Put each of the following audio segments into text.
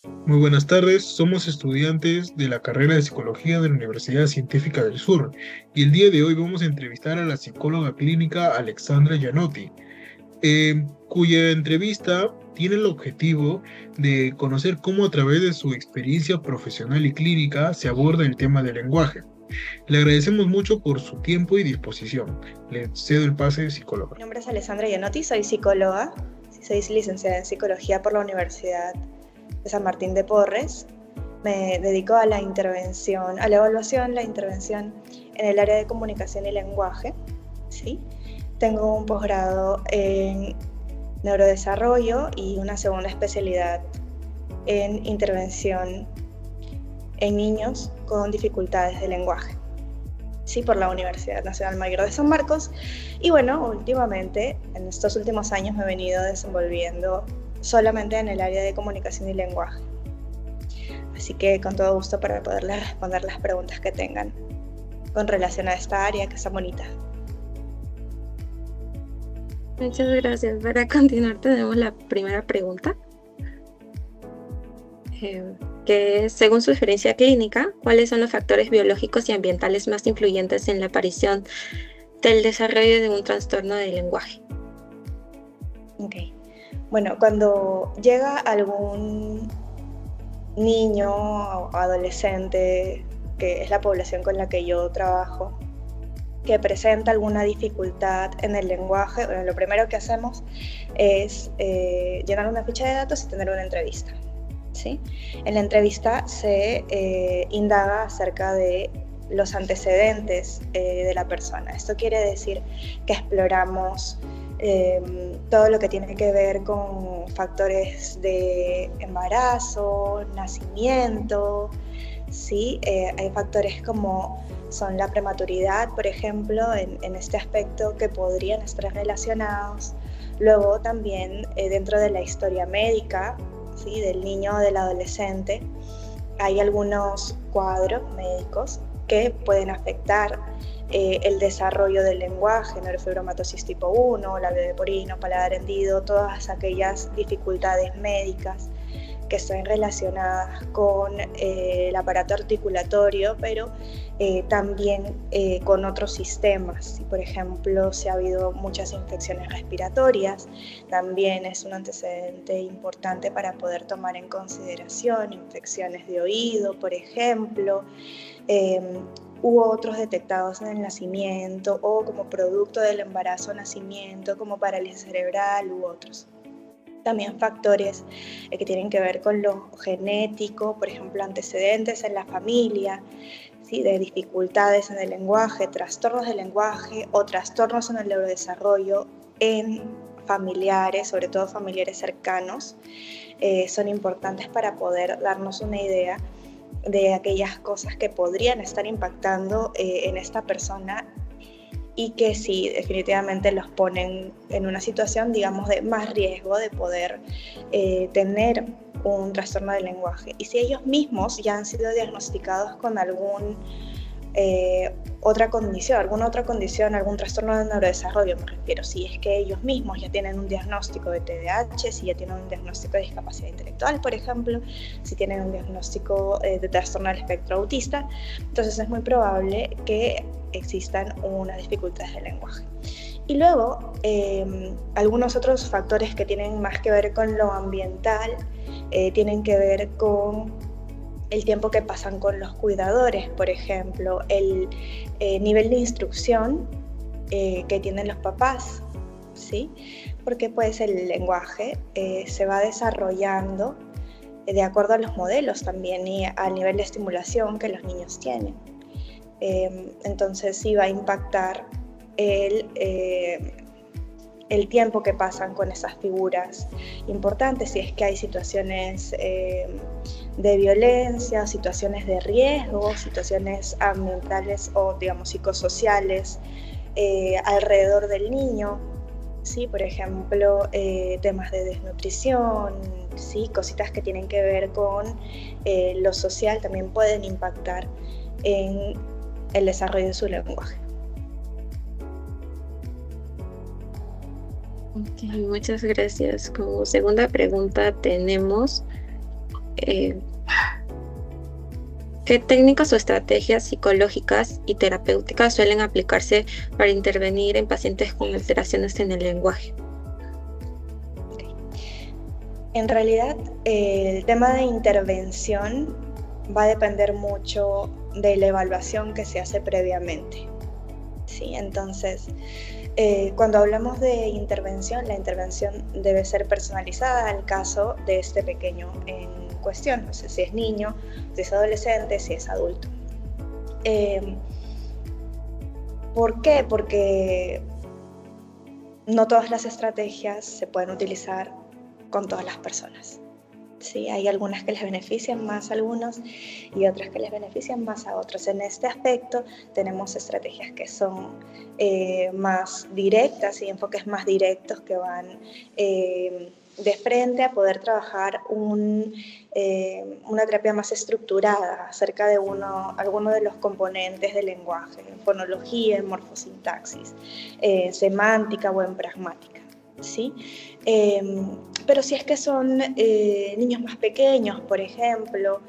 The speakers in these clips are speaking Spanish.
Muy buenas tardes, somos estudiantes de la carrera de Psicología de la Universidad Científica del Sur y el día de hoy vamos a entrevistar a la psicóloga clínica Alexandra Gianotti, cuya entrevista tiene el objetivo de conocer cómo a través de su experiencia profesional y clínica se aborda el tema del lenguaje. Le agradecemos mucho por su tiempo y disposición. Le cedo el pase, psicóloga. Mi nombre es Alessandra Gianotti, soy psicóloga, soy licenciada en Psicología por la Universidad de San Martín de Porres. Me dedico a la intervención, a la evaluación, la intervención en el área de comunicación y lenguaje. ¿Sí? Tengo un posgrado en neurodesarrollo y una segunda especialidad en intervención en niños con dificultades de lenguaje. Sí, por la Universidad Nacional Mayor de San Marcos. Y bueno, últimamente, en estos últimos años me he venido desenvolviendo solamente en el área de comunicación y lenguaje. Así que con todo gusto para poderles responder las preguntas que tengan con relación a esta área que está bonita. Muchas gracias. Para continuar tenemos la primera pregunta, que es, según su experiencia clínica, ¿cuáles son los factores biológicos y ambientales más influyentes en la aparición del desarrollo de un trastorno del lenguaje? Ok. Bueno, cuando llega algún niño o adolescente, que es la población con la que yo trabajo, que presenta alguna dificultad en el lenguaje, bueno, lo primero que hacemos es llenar una ficha de datos y tener una entrevista. ¿Sí? En la entrevista se indaga acerca de los antecedentes de la persona. Esto quiere decir que exploramos todo lo que tiene que ver con factores de embarazo, nacimiento, ¿sí? Hay factores como son la prematuridad, por ejemplo, en este aspecto que podrían estar relacionados. Luego también dentro de la historia médica, ¿sí? Del niño o del adolescente, hay algunos cuadros médicos que pueden afectar el desarrollo del lenguaje, neurofibromatosis tipo 1, labio leporino, paladar hendido, todas aquellas dificultades médicas que están relacionadas con el aparato articulatorio, pero también con otros sistemas. Por ejemplo, si ha habido muchas infecciones respiratorias, también es un antecedente importante para poder tomar en consideración infecciones de oído, por ejemplo, u otros detectados en el nacimiento o como producto del embarazo o nacimiento, como parálisis cerebral u otros. También factores que tienen que ver con lo genético, por ejemplo, antecedentes en la familia, ¿sí? De dificultades en el lenguaje, trastornos del lenguaje o trastornos en el neurodesarrollo en familiares, sobre todo familiares cercanos, son importantes para poder darnos una idea de aquellas cosas que podrían estar impactando en esta persona y que sí, definitivamente los ponen en una situación, digamos, de más riesgo de poder tener un trastorno del lenguaje. Y si ellos mismos ya han sido diagnosticados con alguna otra condición, algún trastorno de neurodesarrollo, me refiero, si es que ellos mismos ya tienen un diagnóstico de TDAH, si ya tienen un diagnóstico de discapacidad intelectual, por ejemplo, si tienen un diagnóstico de trastorno del espectro autista, entonces es muy probable que existan unas dificultades de lenguaje. Y luego, algunos otros factores que tienen más que ver con lo ambiental, tienen que ver con el tiempo que pasan con los cuidadores, por ejemplo, el nivel de instrucción que tienen los papás, ¿sí? Porque pues el lenguaje se va desarrollando de acuerdo a los modelos también y al nivel de estimulación que los niños tienen. Entonces sí va a impactar el tiempo que pasan con esas figuras importantes, si es que hay situaciones de violencia, situaciones de riesgo, situaciones ambientales o, digamos, psicosociales alrededor del niño, ¿sí? Por ejemplo, temas de desnutrición, ¿sí? Cositas que tienen que ver con lo social también pueden impactar en el desarrollo de su lenguaje. Okay, muchas gracias. Como segunda pregunta tenemos ¿qué técnicas o estrategias psicológicas y terapéuticas suelen aplicarse para intervenir en pacientes con alteraciones en el lenguaje? En realidad, el tema de intervención va a depender mucho de la evaluación que se hace previamente. ¿Sí? Entonces, cuando hablamos de intervención, la intervención debe ser personalizada al caso de este pequeño en cuestión. No sé si es niño, si es adolescente, si es adulto. ¿Por qué? Porque no todas las estrategias se pueden utilizar con todas las personas. Sí, hay algunas que les benefician más a algunos y otras que les benefician más a otros. En este aspecto tenemos estrategias que son más directas y enfoques más directos que van de frente a poder trabajar una terapia más estructurada acerca de alguno de los componentes del lenguaje, en fonología, en morfosintaxis, semántica o en pragmática. ¿Sí? Pero si es que son niños más pequeños, por ejemplo,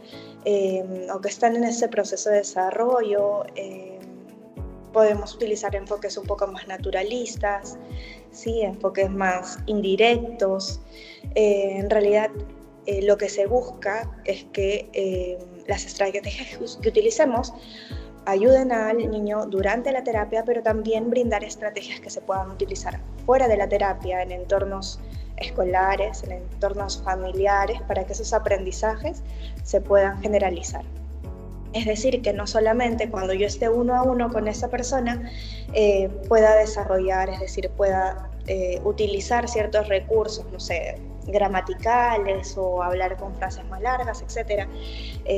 o que están en ese proceso de desarrollo, podemos utilizar enfoques un poco más naturalistas, ¿sí? Enfoques más indirectos. En realidad, lo que se busca es que las estrategias que utilicemos ayuden al niño durante la terapia, pero también brindar estrategias que se puedan utilizar fuera de la terapia, en entornos escolares, en entornos familiares, para que esos aprendizajes se puedan generalizar. Es decir, que no solamente cuando yo esté uno a uno con esa persona pueda desarrollar, es decir, pueda utilizar ciertos recursos, no sé, gramaticales o hablar con frases más largas, etc.,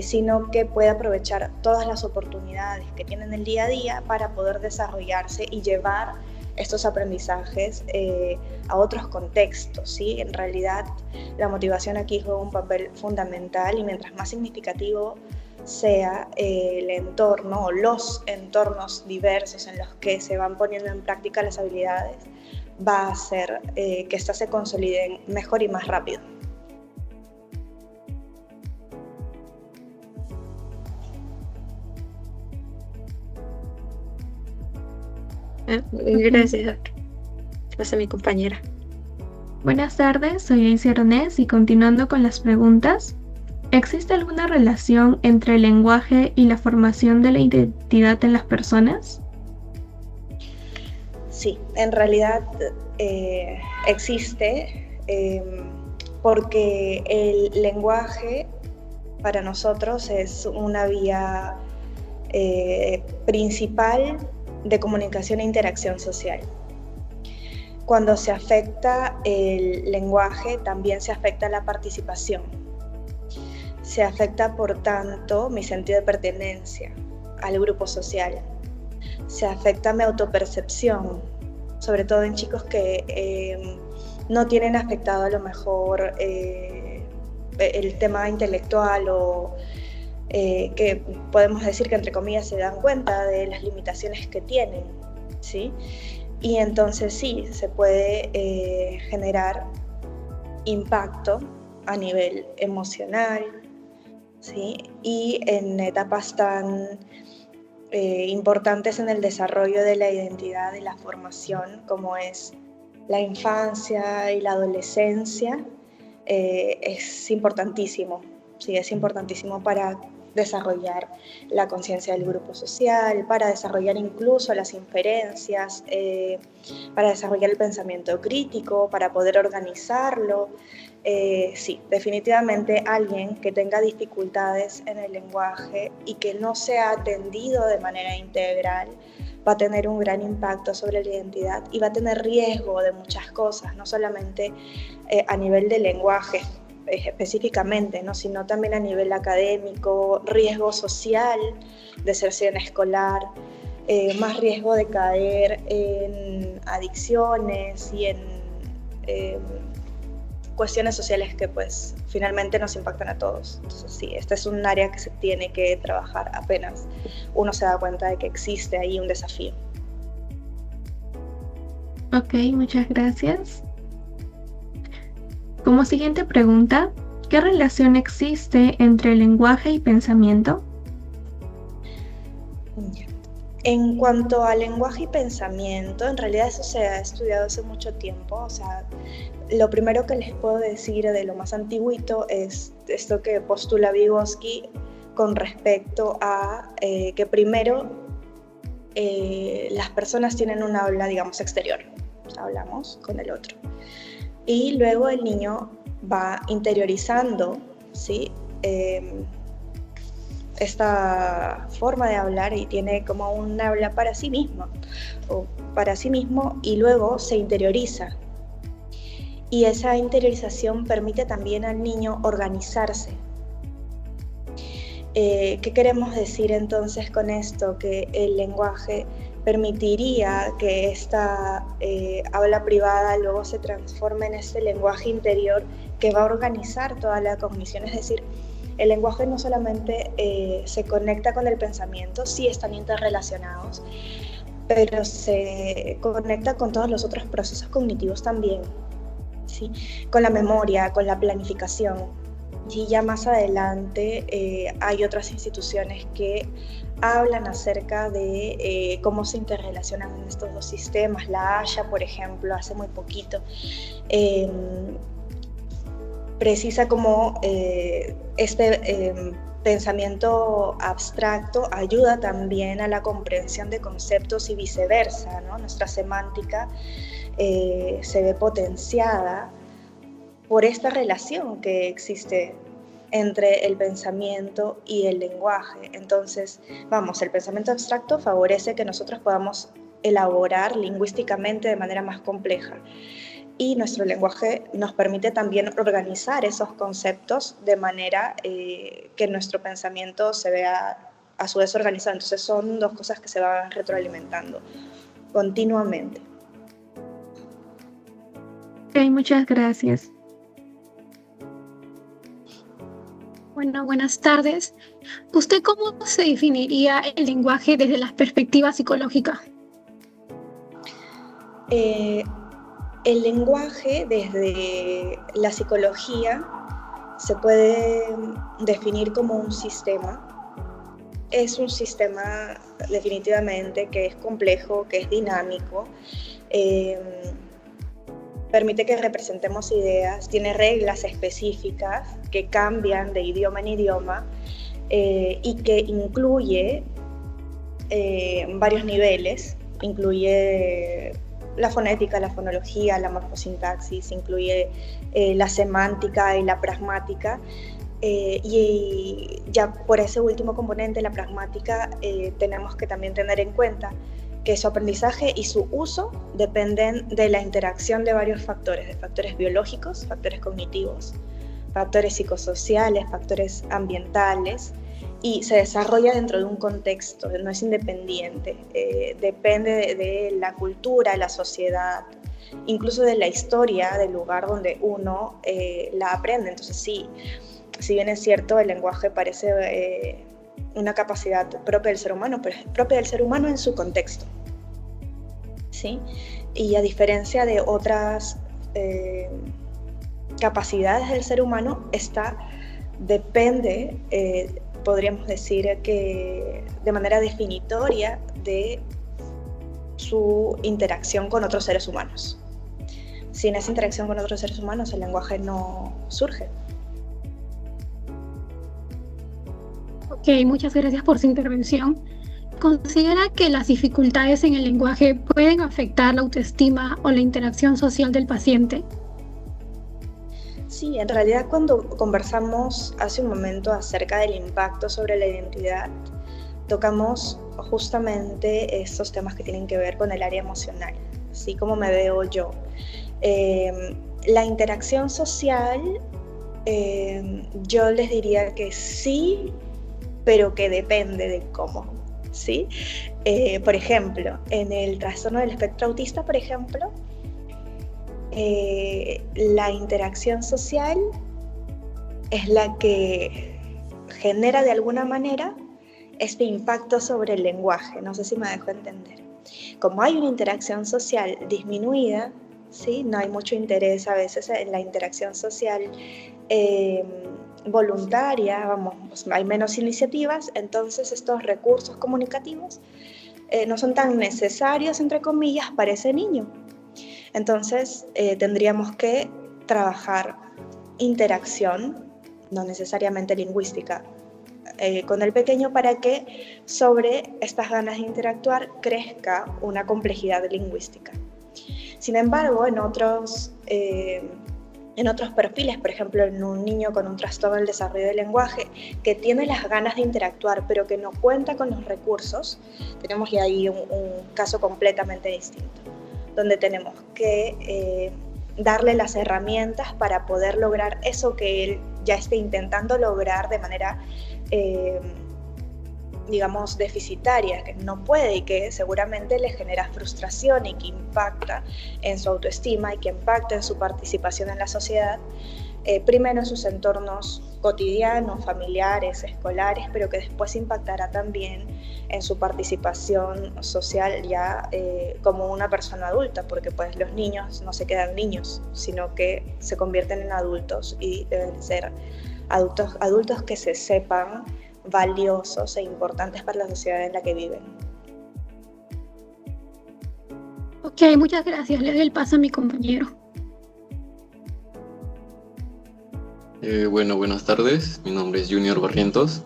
sino que pueda aprovechar todas las oportunidades que tiene en el día a día para poder desarrollarse y llevar estos aprendizajes a otros contextos, ¿sí? En realidad, la motivación aquí juega un papel fundamental y mientras más significativo sea el entorno o los entornos diversos en los que se van poniendo en práctica las habilidades, va a hacer que éstas se consoliden mejor y más rápido. Gracias. Pasa mi compañera. Buenas tardes, soy Aisy Aronés y continuando con las preguntas, ¿existe alguna relación entre el lenguaje y la formación de la identidad en las personas? Sí, en realidad existe porque el lenguaje para nosotros es una vía principal de comunicación e interacción social. Cuando se afecta el lenguaje, también se afecta la participación. Se afecta, por tanto, mi sentido de pertenencia al grupo social. Se afecta mi autopercepción, sobre todo en chicos que no tienen afectado a lo mejor el tema intelectual o que podemos decir que entre comillas se dan cuenta de las limitaciones que tienen, ¿sí? Y entonces sí, se puede generar impacto a nivel emocional, ¿sí? Y en etapas tan importantes en el desarrollo de la identidad y la formación como es la infancia y la adolescencia, es importantísimo, ¿sí? Es importantísimo para desarrollar la conciencia del grupo social, para desarrollar incluso las inferencias, para desarrollar el pensamiento crítico, para poder organizarlo. Sí, definitivamente alguien que tenga dificultades en el lenguaje y que no sea atendido de manera integral va a tener un gran impacto sobre la identidad y va a tener riesgo de muchas cosas, no solamente a nivel de lenguaje específicamente, ¿no? Sino también a nivel académico, riesgo social, deserción escolar, más riesgo de caer en adicciones y en cuestiones sociales que pues finalmente nos impactan a todos. Entonces sí, este es un área que se tiene que trabajar apenas uno se da cuenta de que existe ahí un desafío. Ok, muchas gracias. Como siguiente pregunta, ¿qué relación existe entre lenguaje y pensamiento? Ya. En cuanto a lenguaje y pensamiento, en realidad eso se ha estudiado hace mucho tiempo. O sea, lo primero que les puedo decir de lo más antiguito es esto que postula Vygotsky con respecto a que primero las personas tienen un habla, digamos, exterior. Hablamos con el otro. Y luego el niño va interiorizando, ¿sí? Esta forma de hablar y tiene como un habla para sí mismo y luego se interioriza. Y esa interiorización permite también al niño organizarse. ¿Qué queremos decir entonces con esto? Que el lenguaje permitiría que esta habla privada luego se transforme en este lenguaje interior que va a organizar toda la cognición. Es decir, el lenguaje no solamente se conecta con el pensamiento, sí están interrelacionados, pero se conecta con todos los otros procesos cognitivos también, ¿sí? Con la memoria, con la planificación. Y ya más adelante hay otras instituciones que hablan acerca de cómo se interrelacionan estos dos sistemas. La Haya, por ejemplo, hace muy poquito, precisa cómo pensamiento abstracto ayuda también a la comprensión de conceptos y viceversa, ¿no? Nuestra semántica se ve potenciada por esta relación que existe entre el pensamiento y el lenguaje. Entonces, el pensamiento abstracto favorece que nosotros podamos elaborar lingüísticamente de manera más compleja. Y nuestro lenguaje nos permite también organizar esos conceptos de manera que nuestro pensamiento se vea a su vez organizado. Entonces son dos cosas que se van retroalimentando continuamente. Ok, muchas gracias. Bueno, buenas tardes. ¿Usted cómo se definiría el lenguaje desde la perspectiva psicológica? El lenguaje desde la psicología se puede definir como un sistema. Es un sistema definitivamente que es complejo, que es dinámico, permite que representemos ideas, tiene reglas específicas que cambian de idioma en idioma y que incluye varios niveles, incluye la fonética, la fonología, la morfosintaxis, incluye la semántica y la pragmática. Y ya por ese último componente, la pragmática, tenemos que también tener en cuenta que su aprendizaje y su uso dependen de la interacción de varios factores, de factores biológicos, factores cognitivos, factores psicosociales, factores ambientales, y se desarrolla dentro de un contexto, no es independiente, depende de la cultura, de la sociedad, incluso de la historia del lugar donde uno la aprende. Entonces sí, si bien es cierto, el lenguaje parece una capacidad propia del ser humano, pero es propia del ser humano en su contexto, ¿sí? Y a diferencia de otras capacidades del ser humano, esta depende, podríamos decir que de manera definitoria, de su interacción con otros seres humanos. Sin esa interacción con otros seres humanos, el lenguaje no surge. Ok, muchas gracias por su intervención. ¿Considera que las dificultades en el lenguaje pueden afectar la autoestima o la interacción social del paciente? Sí, en realidad cuando conversamos hace un momento acerca del impacto sobre la identidad, tocamos justamente estos temas que tienen que ver con el área emocional, así como me veo yo. La interacción social, yo les diría que sí, pero que depende de cómo, ¿sí? Por ejemplo, en el trastorno del espectro autista, por ejemplo, la interacción social es la que genera de alguna manera este impacto sobre el lenguaje. No sé si me dejo entender. Como hay una interacción social disminuida, ¿sí? No hay mucho interés a veces en la interacción social, voluntaria, vamos, hay menos iniciativas, entonces estos recursos comunicativos no son tan necesarios, entre comillas, para ese niño. Entonces tendríamos que trabajar interacción, no necesariamente lingüística, con el pequeño para que sobre estas ganas de interactuar crezca una complejidad lingüística. Sin embargo, en otros perfiles, por ejemplo, en un niño con un trastorno del desarrollo del lenguaje que tiene las ganas de interactuar pero que no cuenta con los recursos, tenemos ya ahí un caso completamente distinto, donde tenemos que darle las herramientas para poder lograr eso que él ya esté intentando lograr de manera, digamos, deficitaria, que no puede y que seguramente le genera frustración y que impacta en su autoestima y que impacta en su participación en la sociedad, primero en sus entornos cotidianos, familiares, escolares, pero que después impactará también en su participación social ya como una persona adulta, porque pues los niños no se quedan niños, sino que se convierten en adultos y deben ser adultos que se sepan valiosos e importantes para la sociedad en la que viven. Ok, muchas gracias. Le doy el paso a mi compañero. Bueno, buenas tardes. Mi nombre es Junior Barrientos.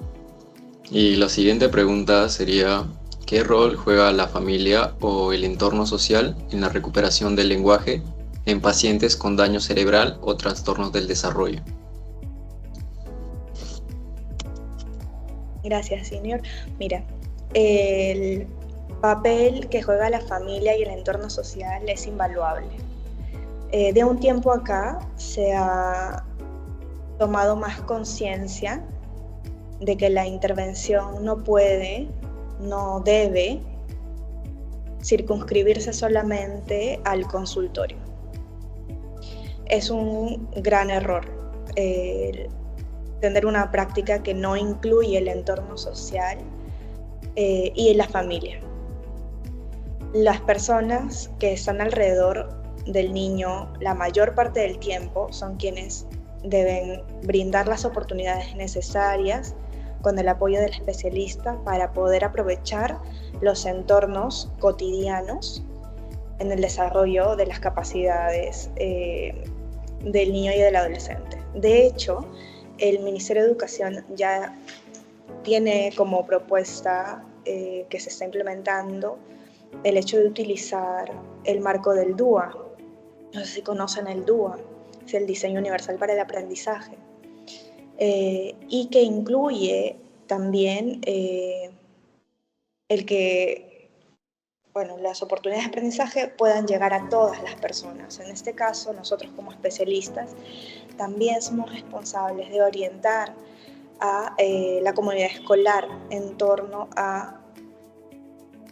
Y la siguiente pregunta sería, ¿qué rol juega la familia o el entorno social en la recuperación del lenguaje en pacientes con daño cerebral o trastornos del desarrollo? Gracias, Junior. Mira, el papel que juega la familia y el entorno social es invaluable. De un tiempo acá se ha tomado más conciencia de que la intervención no puede, no debe circunscribirse solamente al consultorio. Es un gran error tener una práctica que no incluye el entorno social y la familia. Las personas que están alrededor del niño la mayor parte del tiempo son quienes deben brindar las oportunidades necesarias con el apoyo del especialista para poder aprovechar los entornos cotidianos en el desarrollo de las capacidades del niño y del adolescente. De hecho, el Ministerio de Educación ya tiene como propuesta que se está implementando el hecho de utilizar el marco del DUA. No sé si conocen el DUA, es el Diseño Universal para el Aprendizaje, y que incluye también el que las oportunidades de aprendizaje puedan llegar a todas las personas. En este caso, nosotros como especialistas también somos responsables de orientar a la comunidad escolar en torno a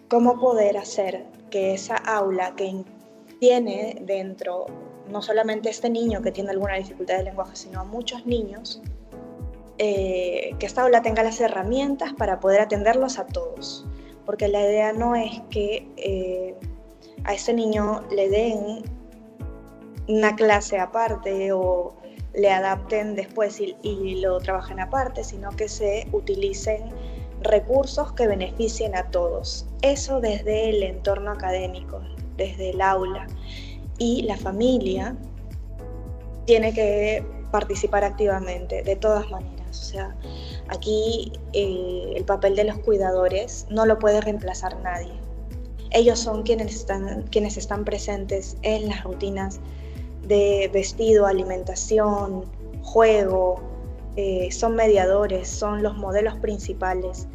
cómo poder hacer que esa aula que tiene dentro no solamente este niño que tiene alguna dificultad de lenguaje, sino a muchos niños, que esta aula tenga las herramientas para poder atenderlos a todos. Porque la idea no es que a ese niño le den una clase aparte o le adapten después y lo trabajen aparte, sino que se utilicen recursos que beneficien a todos. Eso desde el entorno académico, desde el aula. Y la familia tiene que participar activamente, de todas maneras. O sea, aquí el papel de los cuidadores no lo puede reemplazar nadie. Ellos son quienes están presentes en las rutinas de vestido, alimentación, juego, son mediadores, son los modelos principales.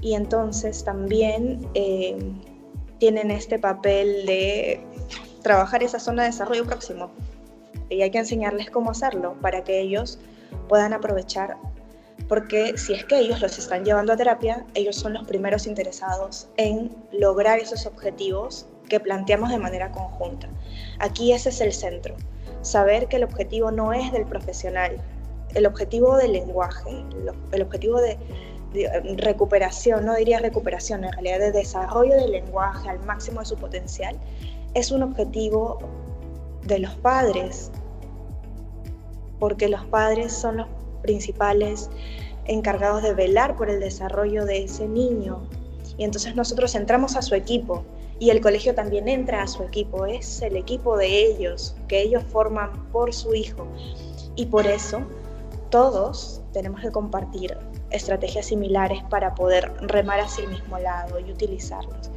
Y entonces también tienen este papel de trabajar esa zona de desarrollo próximo. Y hay que enseñarles cómo hacerlo para que ellos puedan aprovechar, porque si es que ellos los están llevando a terapia, ellos son los primeros interesados en lograr esos objetivos que planteamos de manera conjunta. Aquí ese es el centro, saber que el objetivo no es del profesional, el objetivo del lenguaje, el objetivo de recuperación, no diría recuperación, en realidad de desarrollo del lenguaje al máximo de su potencial, es un objetivo de los padres porque los padres son los principales encargados de velar por el desarrollo de ese niño. Y entonces nosotros entramos a su equipo y el colegio también entra a su equipo, es el equipo de ellos, que ellos forman por su hijo. Y por eso todos tenemos que compartir estrategias similares para poder remar hacia el mismo lado y utilizarlos.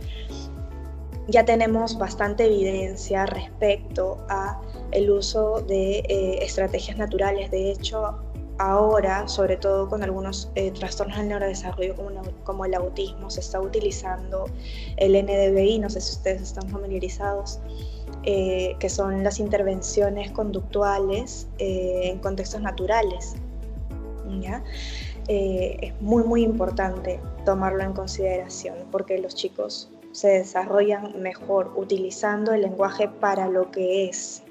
Ya tenemos bastante evidencia respecto a el uso de estrategias naturales. De hecho, ahora, sobre todo con algunos trastornos del neurodesarrollo como el autismo, se está utilizando el NDVI, no sé si ustedes están familiarizados, que son las intervenciones conductuales en contextos naturales, ¿ya? Es muy, muy importante tomarlo en consideración porque los chicos se desarrollan mejor utilizando el lenguaje para lo que es,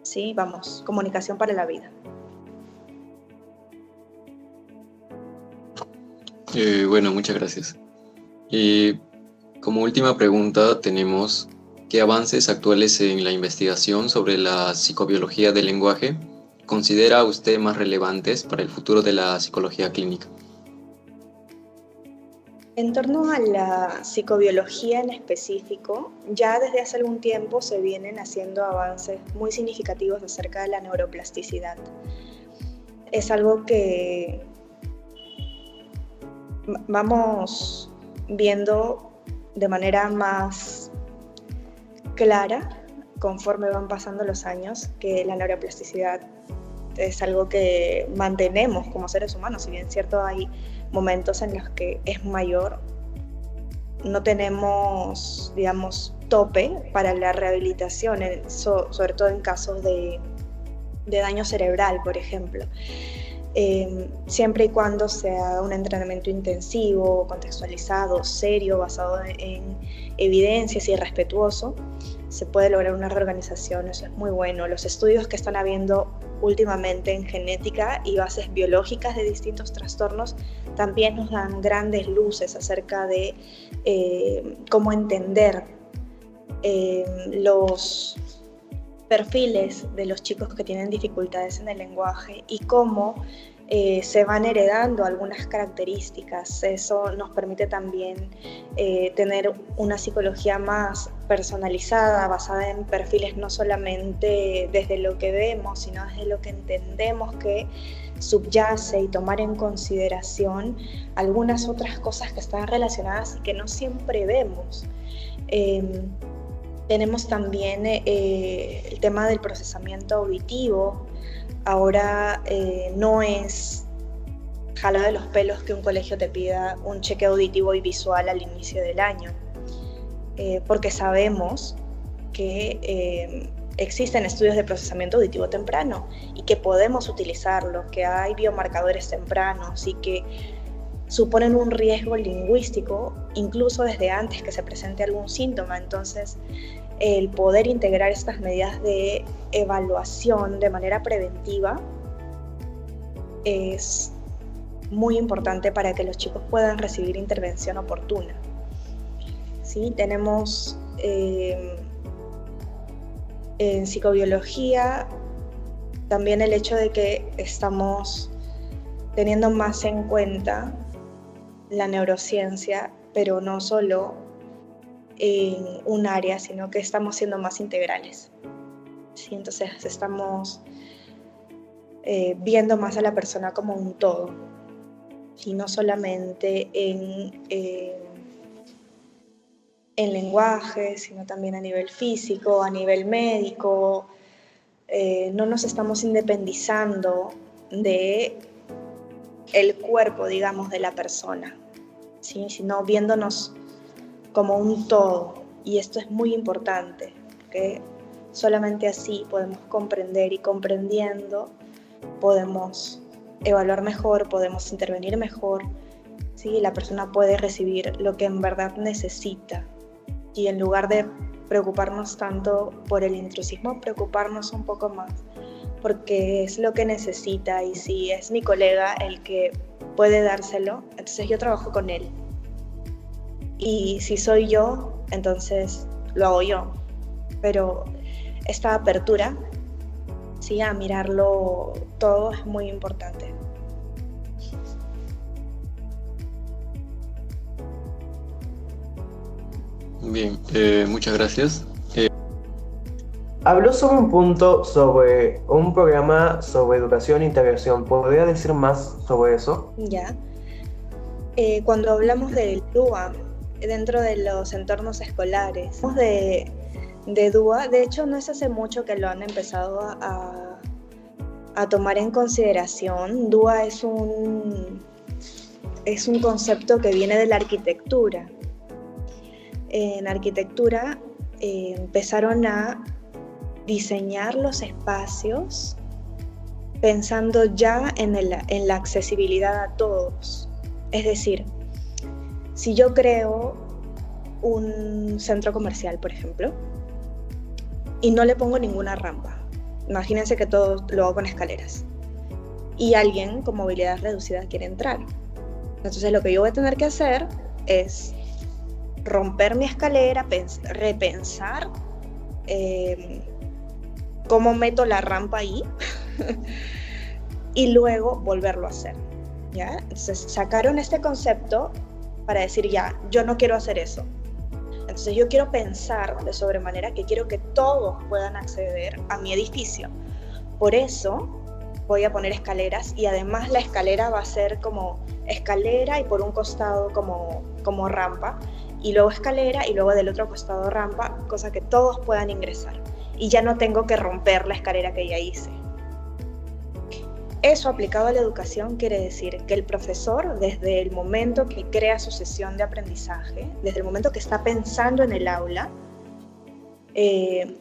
¿sí? Vamos, comunicación para la vida. Bueno, muchas gracias. Y como última pregunta tenemos, ¿qué avances actuales en la investigación sobre la psicobiología del lenguaje considera usted más relevantes para el futuro de la psicología clínica? En torno a la psicobiología en específico, ya desde hace algún tiempo se vienen haciendo avances muy significativos acerca de la neuroplasticidad. Es algo que vamos viendo de manera más clara conforme van pasando los años, que la neuroplasticidad es algo que mantenemos como seres humanos. Si bien es cierto, hay momentos en los que es mayor, no tenemos, digamos, tope para la rehabilitación, sobre todo en casos de daño cerebral, por ejemplo. Siempre y cuando sea un entrenamiento intensivo, contextualizado, serio, basado en evidencias y respetuoso, se puede lograr una reorganización. Eso es muy bueno. Los estudios que están habiendo últimamente en genética y bases biológicas de distintos trastornos también nos dan grandes luces acerca de cómo entender los perfiles de los chicos que tienen dificultades en el lenguaje y cómo se van heredando algunas características. Eso nos permite también tener una psicología más personalizada, basada en perfiles no solamente desde lo que vemos, sino desde lo que entendemos que subyace, y tomar en consideración algunas otras cosas que están relacionadas y que no siempre vemos. Tenemos también el tema del procesamiento auditivo. Ahora no es jalada de los pelos que un colegio te pida un chequeo auditivo y visual al inicio del año, porque sabemos que existen estudios de procesamiento auditivo temprano y que podemos utilizarlos, que hay biomarcadores tempranos y que suponen un riesgo lingüístico incluso desde antes que se presente algún síntoma. Entonces, el poder integrar estas medidas de evaluación de manera preventiva es muy importante para que los chicos puedan recibir intervención oportuna. ¿Sí? Tenemos en psicobiología también el hecho de que estamos teniendo más en cuenta la neurociencia, pero no solo en un área, sino que estamos siendo más integrales. ¿Sí? Entonces estamos viendo más a la persona como un todo, y no solamente en lenguaje, sino también a nivel físico, a nivel médico. No nos estamos independizando de el cuerpo, digamos, de la persona, ¿sí? Sino viéndonos como un todo. Y esto es muy importante, porque solamente así podemos comprender, y comprendiendo podemos evaluar mejor, podemos intervenir mejor, ¿sí? La persona puede recibir lo que en verdad necesita, y en lugar de preocuparnos tanto por el intrusismo, preocuparnos un poco más porque es lo que necesita, y si es mi colega el que puede dárselo, entonces yo trabajo con él, y si soy yo, entonces lo hago yo. Pero esta apertura sí, a mirarlo todo es muy importante. Bien, muchas gracias. Habló sobre un punto sobre un programa sobre educación e integración. ¿Podría decir más sobre eso? Ya. Cuando hablamos del DUA dentro de los entornos escolares, de DUA, de hecho no es hace mucho que lo han empezado a tomar en consideración. DUA es un concepto que viene de la arquitectura. En arquitectura empezaron a diseñar los espacios pensando ya en la accesibilidad a todos. Es decir, si yo creo un centro comercial, por ejemplo, y no le pongo ninguna rampa, imagínense que todo lo hago con escaleras, y alguien con movilidad reducida quiere entrar. Entonces lo que yo voy a tener que hacer es romper mi escalera, repensar cómo meto la rampa ahí y luego volverlo a hacer, ¿ya? Entonces sacaron este concepto para decir, ya, yo no quiero hacer eso. Entonces yo quiero pensar de sobremanera que quiero que todos puedan acceder a mi edificio. Por eso voy a poner escaleras, y además la escalera va a ser como escalera y por un costado como rampa, y luego escalera y luego del otro costado rampa, cosa que todos puedan ingresar. Y ya no tengo que romper la escalera que ya hice. Eso aplicado a la educación quiere decir que el profesor, desde el momento que crea su sesión de aprendizaje, desde el momento que está pensando en el aula,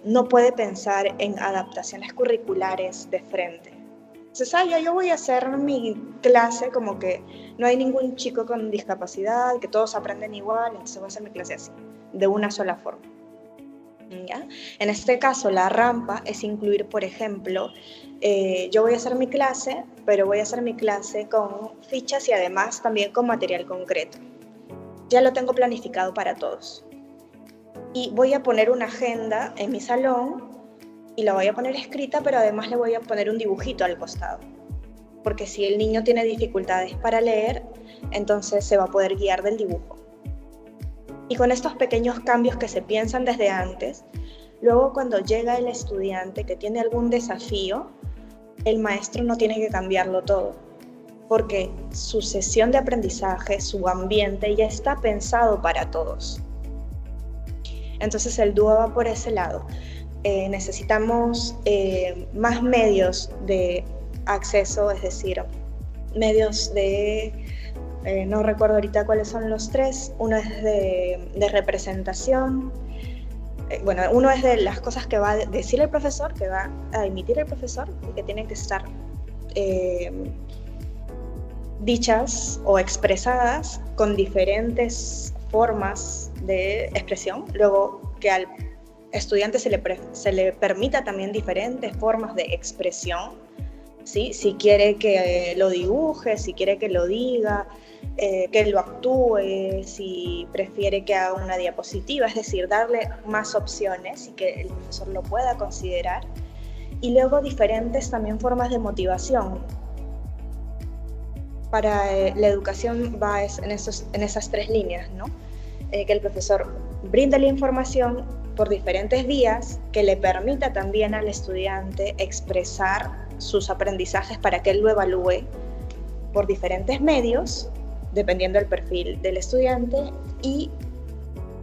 no puede pensar en adaptaciones curriculares de frente. Entonces, ya yo voy a hacer mi clase como que no hay ningún chico con discapacidad, que todos aprenden igual, entonces voy a hacer mi clase así, de una sola forma. ¿Ya? En este caso, la rampa es incluir, por ejemplo, yo voy a hacer mi clase, pero voy a hacer mi clase con fichas y además también con material concreto. Ya lo tengo planificado para todos. Y voy a poner una agenda en mi salón y la voy a poner escrita, pero además le voy a poner un dibujito al costado. Porque si el niño tiene dificultades para leer, entonces se va a poder guiar del dibujo. Y con estos pequeños cambios que se piensan desde antes, luego cuando llega el estudiante que tiene algún desafío, el maestro no tiene que cambiarlo todo, porque su sesión de aprendizaje, su ambiente ya está pensado para todos. Entonces el DUA va por ese lado. Necesitamos más medios de acceso, es decir, medios de... no recuerdo ahorita cuáles son los tres. Uno es de representación. Bueno, uno es de las cosas que va a decir el profesor, que va a emitir el profesor y que tienen que estar dichas o expresadas con diferentes formas de expresión. Luego que al estudiante se le permita también diferentes formas de expresión, ¿sí? Si quiere que lo dibuje, si quiere que lo diga, que lo actúe, si prefiere que haga una diapositiva, es decir, darle más opciones y que el profesor lo pueda considerar. Y luego diferentes también formas de motivación. Para la educación va en esas tres líneas, ¿no? Que el profesor brinde la información por diferentes vías, que le permita también al estudiante expresar sus aprendizajes para que él lo evalúe por diferentes medios, dependiendo del perfil del estudiante, y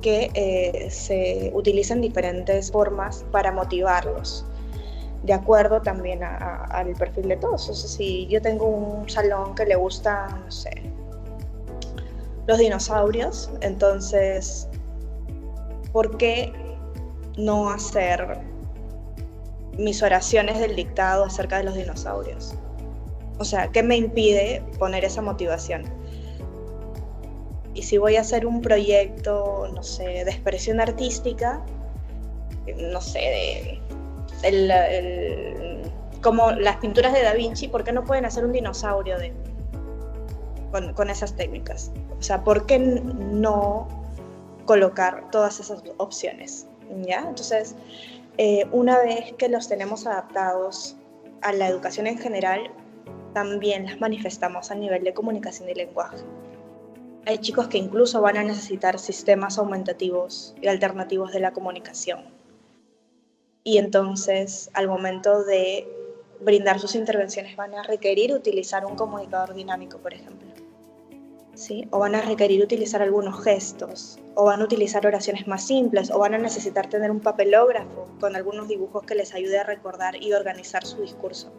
que se utilicen diferentes formas para motivarlos, de acuerdo también al perfil de todos. O sea, si yo tengo un salón que le gusta, no sé, los dinosaurios, entonces, ¿por qué no hacer mis oraciones del dictado acerca de los dinosaurios? O sea, ¿qué me impide poner esa motivación? Y si voy a hacer un proyecto, no sé, de expresión artística, no sé, como las pinturas de Da Vinci, ¿por qué no pueden hacer un dinosaurio con esas técnicas? O sea, ¿por qué no colocar todas esas opciones? ¿Ya? Entonces, una vez que los tenemos adaptados a la educación en general, también las manifestamos a nivel de comunicación y lenguaje. Hay chicos que incluso van a necesitar sistemas aumentativos y alternativos de la comunicación. Y entonces, al momento de brindar sus intervenciones, van a requerir utilizar un comunicador dinámico, por ejemplo. ¿Sí? O van a requerir utilizar algunos gestos, o van a utilizar oraciones más simples, o van a necesitar tener un papelógrafo con algunos dibujos que les ayude a recordar y organizar su discurso.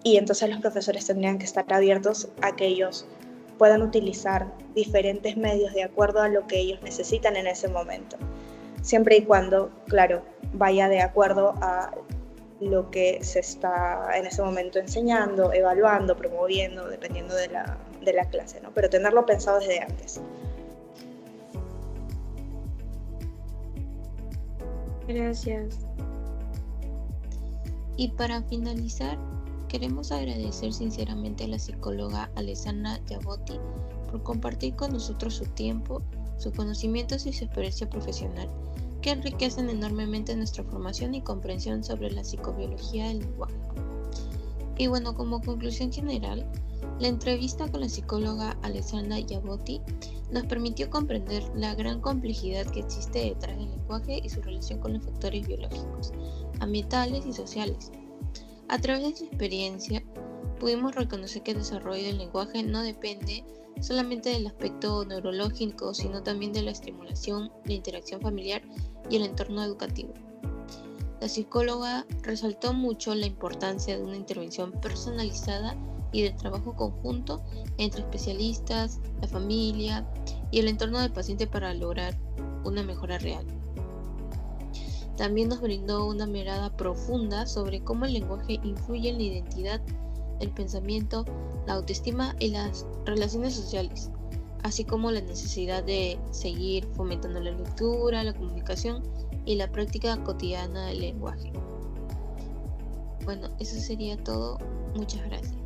Y entonces los profesores tendrían que estar abiertos a que ellos puedan utilizar diferentes medios de acuerdo a lo que ellos necesitan en ese momento, siempre y cuando, claro, vaya de acuerdo a lo que se está en ese momento enseñando, evaluando, promoviendo, dependiendo de la clase, ¿no? Pero tenerlo pensado desde antes. Gracias. Y para finalizar, queremos agradecer sinceramente a la psicóloga Alessandra Giavotti por compartir con nosotros su tiempo, sus conocimientos y su experiencia profesional, que enriquecen enormemente nuestra formación y comprensión sobre la psicobiología del lenguaje. Y bueno, como conclusión general, la entrevista con la psicóloga Alessandra Giavotti nos permitió comprender la gran complejidad que existe detrás del lenguaje y su relación con los factores biológicos, ambientales y sociales. A través de su experiencia, pudimos reconocer que el desarrollo del lenguaje no depende solamente del aspecto neurológico, sino también de la estimulación, la interacción familiar y el entorno educativo. La psicóloga resaltó mucho la importancia de una intervención personalizada y del trabajo conjunto entre especialistas, la familia y el entorno del paciente para lograr una mejora real. También nos brindó una mirada profunda sobre cómo el lenguaje influye en la identidad, el pensamiento, la autoestima y las relaciones sociales, así como la necesidad de seguir fomentando la lectura, la comunicación y la práctica cotidiana del lenguaje. Bueno, eso sería todo. Muchas gracias.